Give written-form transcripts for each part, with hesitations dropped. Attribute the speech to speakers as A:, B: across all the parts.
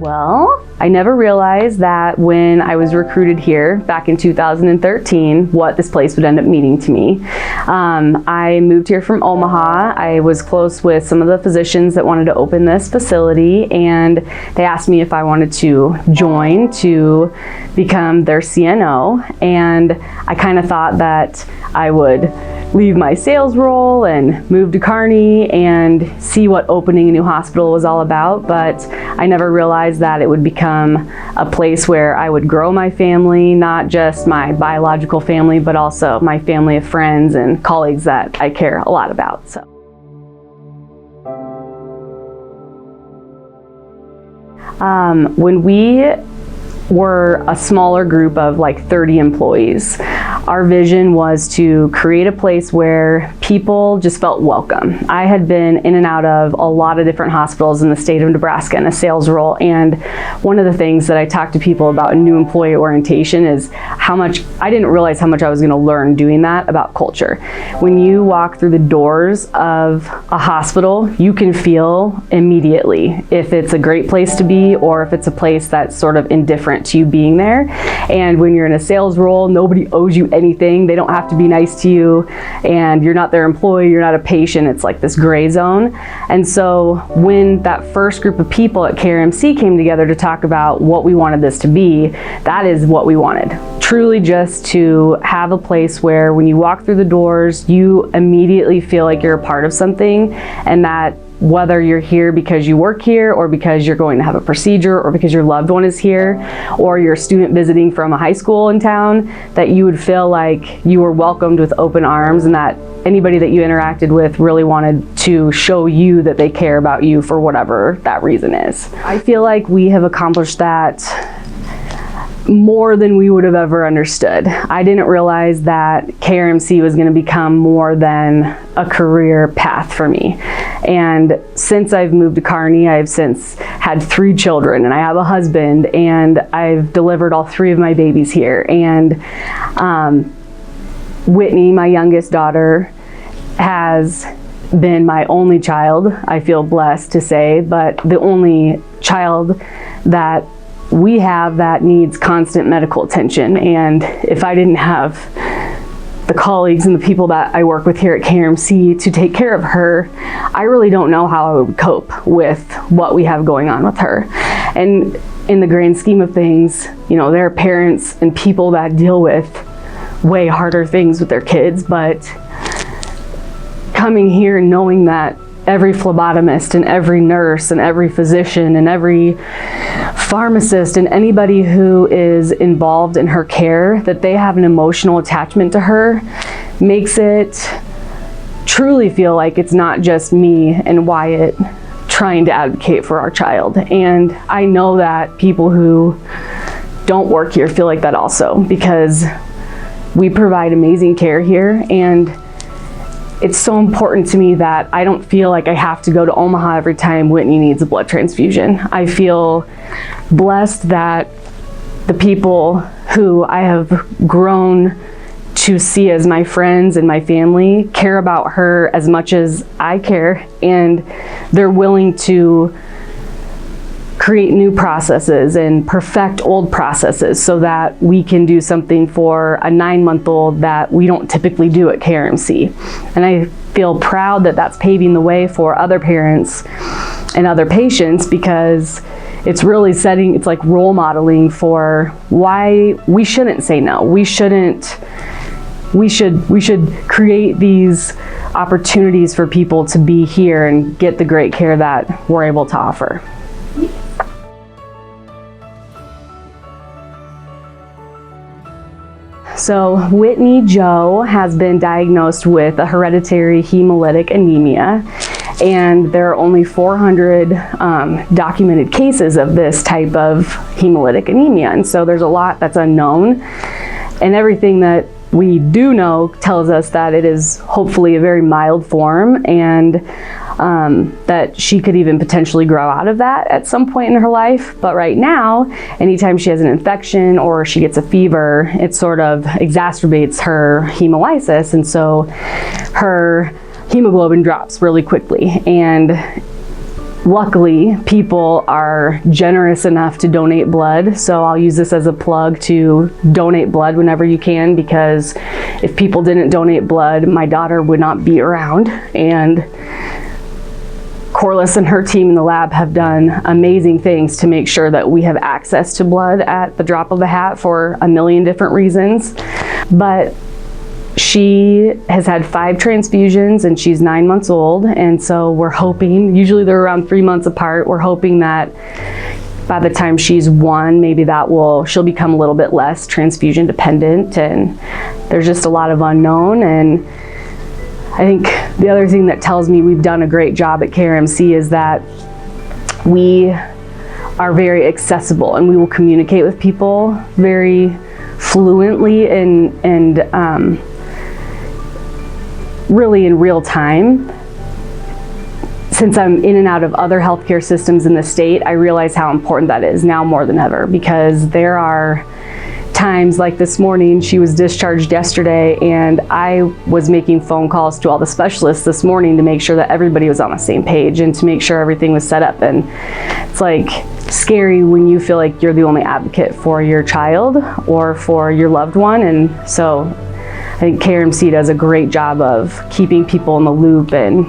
A: Well, I never realized that when I was recruited here back in 2013, what this place would end up meaning to me. I moved here from Omaha. I was close with some of the physicians that wanted to open this facility, and they asked me if I wanted to join to become their CNO, and I kind of thought that I would leave my sales role and move to Kearney and see what opening a new hospital was all about, but I never realized that it would become a place where I would grow my family, not just my biological family, but also my family of friends and colleagues that I care a lot about. So. When we were a smaller group of like 30 employees, our vision was to create a place where people just felt welcome. I had been in and out of a lot of different hospitals in the state of Nebraska in a sales role, and one of the things that I talk to people about in new employee orientation is how much I didn't realize how much I was going to learn doing that about culture. When you walk through the doors of a hospital, you can feel immediately if it's a great place to be or if it's a place that's sort of indifferent to you being there. And when you're in a sales role, nobody owes you anything. They don't have to be nice to you, and you're not their employee, you're not a patient. It's like this gray zone. And so when that first group of people at KRMC came together to talk about what we wanted this to be, that is what we wanted. Truly just to have a place where when you walk through the doors, you immediately feel like you're a part of something, and that whether you're here because you work here or because you're going to have a procedure or because your loved one is here or you're a student visiting from a high school in town, that you would feel like you were welcomed with open arms and that anybody that you interacted with really wanted to show you that they care about you for whatever that reason is. I feel like we have accomplished that more than we would have ever understood. I didn't realize that KRMC was going to become more than a career path for me. And since I've moved to Kearney, I've since had 3 children, and I have a husband, and I've delivered all 3 of my babies here. And Whitney, my youngest daughter, has been my only child. I feel blessed to say, but the only child that we have that needs constant medical attention. And if I didn't have the colleagues and the people that I work with here at KRMC to take care of her, I really don't know how I would cope with what we have going on with her. And in the grand scheme of things, you know, there are parents and people that deal with way harder things with their kids, but coming here and knowing that every phlebotomist and every nurse and every physician and every pharmacist and anybody who is involved in her care, that they have an emotional attachment to her, makes it truly feel like it's not just me and Wyatt trying to advocate for our child. And I know that people who don't work here feel like that also, because we provide amazing care here, and it's so important to me that I don't feel like I have to go to Omaha every time Whitney needs a blood transfusion. I feel blessed that the people who I have grown to see as my friends and my family care about her as much as I care, and they're willing to create new processes and perfect old processes so that we can do something for a 9-month-old that we don't typically do at KRMC. And I feel proud that that's paving the way for other parents and other patients, because it's really setting, it's like role modeling for why we shouldn't say no. We should create these opportunities for people to be here and get the great care that we're able to offer. So Whitney Jo has been diagnosed with a hereditary hemolytic anemia, and there are only 400 documented cases of this type of hemolytic anemia, and so there's a lot that's unknown, and everything that we do know tells us that it is hopefully a very mild form, and that she could even potentially grow out of that at some point in her life. But right now, anytime she has an infection or she gets a fever, it sort of exacerbates her hemolysis, and so her hemoglobin drops really quickly. And luckily, people are generous enough to donate blood, so I'll use this as a plug to donate blood whenever you can, because if people didn't donate blood, my daughter would not be around. And Corliss and her team in the lab have done amazing things to make sure that we have access to blood at the drop of a hat for a million different reasons. But she has had 5 transfusions and she's 9 months old, and so we're hoping, usually they're around 3 months apart, we're hoping that by the time she's 1, maybe she'll become a little bit less transfusion dependent, and there's just a lot of unknown. And I think the other thing that tells me we've done a great job at KRMC is that we are very accessible and we will communicate with people very fluently and really in real time. Since I'm in and out of other healthcare systems in the state, I realize how important that is now more than ever, because there are times like this morning, she was discharged yesterday, and I was making phone calls to all the specialists this morning to make sure that everybody was on the same page and to make sure everything was set up. And it's like scary when you feel like you're the only advocate for your child or for your loved one. And so I think KRMC does a great job of keeping people in the loop and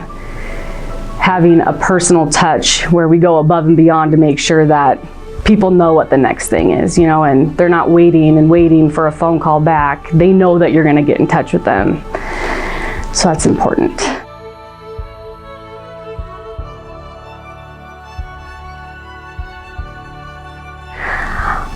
A: having a personal touch where we go above and beyond to make sure that people know what the next thing is, you know, and they're not waiting and waiting for a phone call back. They know that you're going to get in touch with them. So that's important.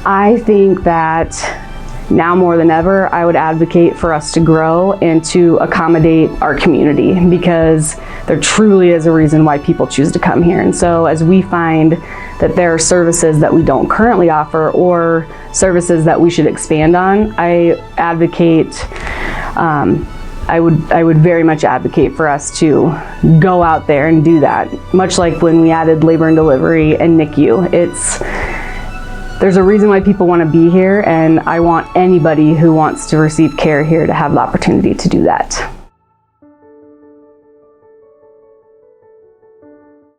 A: I think that now more than ever, I would advocate for us to grow and to accommodate our community, because there truly is a reason why people choose to come here. And so as we find that there are services that we don't currently offer or services that we should expand on, I advocate, I would very much advocate for us to go out there and do that. Much like when we added labor and delivery and NICU, there's a reason why people want to be here, and I want anybody who wants to receive care here to have the opportunity to do that.